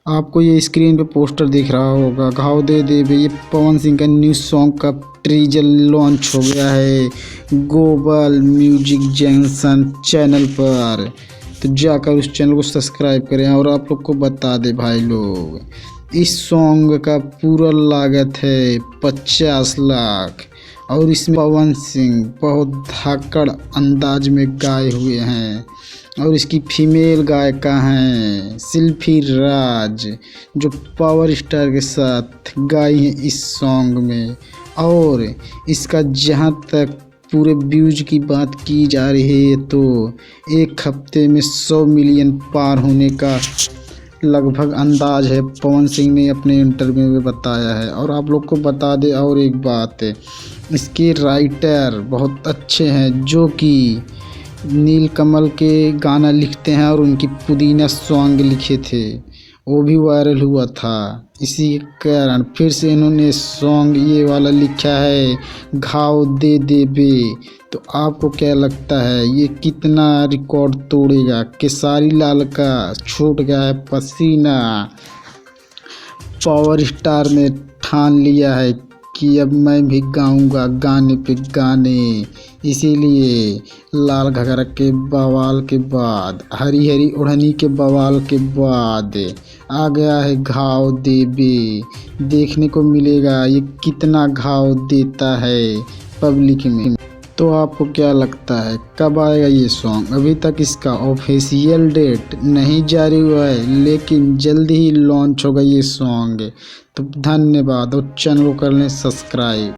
आपको ये स्क्रीन पे पोस्टर दिख रहा होगा, घाव दे दे बे। ये पवन सिंह का न्यू सॉन्ग का ट्रीजर लॉन्च हो गया है ग्लोबल म्यूजिक जंक्शन चैनल पर। तो जाकर उस चैनल को सब्सक्राइब करें। और आप लोग को बता दे भाई लोग, इस सॉन्ग का पूरा लागत है 50 लाख और इसमें पवन सिंह बहुत धाकड़ अंदाज में गाए हुए हैं। और इसकी फीमेल गायिका हैं शिल्पी राज, जो पावर स्टार के साथ गाई हैं इस सॉन्ग में। और इसका जहाँ तक पूरे व्यूज की बात की जा रही है तो एक हफ्ते में 100 मिलियन पार होने का लगभग अंदाज है, पवन सिंह ने अपने इंटरव्यू में बताया है। और आप लोग को बता दें और एक बात है, इसके राइटर बहुत अच्छे हैं जो कि नीलकमल के गाना लिखते हैं और उनकी पुदीना सॉन्ग लिखे थे, वो भी वायरल हुआ था। इसी के कारण फिर से इन्होंने सॉन्ग ये वाला लिखा है घाव दे दे बे। तो आपको क्या लगता है ये कितना रिकॉर्ड तोड़ेगा? केसारी लाल का छूट गया है पसीना। पावर स्टार ने ठान लिया है कि अब मैं भी गाऊंगा गाने पे गाने। इसीलिए लाल घाघरा के बवाल के बाद, हरी हरी ओढ़नी के बवाल के बाद आ गया है घाव दे बे। देखने को मिलेगा ये कितना घाव देता है पब्लिक में। तो आपको क्या लगता है कब आएगा ये सॉन्ग? अभी तक इसका ऑफिशियल डेट नहीं जारी हुआ है, लेकिन जल्दी ही लॉन्च होगा ये सॉन्ग। तो धन्यवाद और चैनल को कर लें सब्सक्राइब।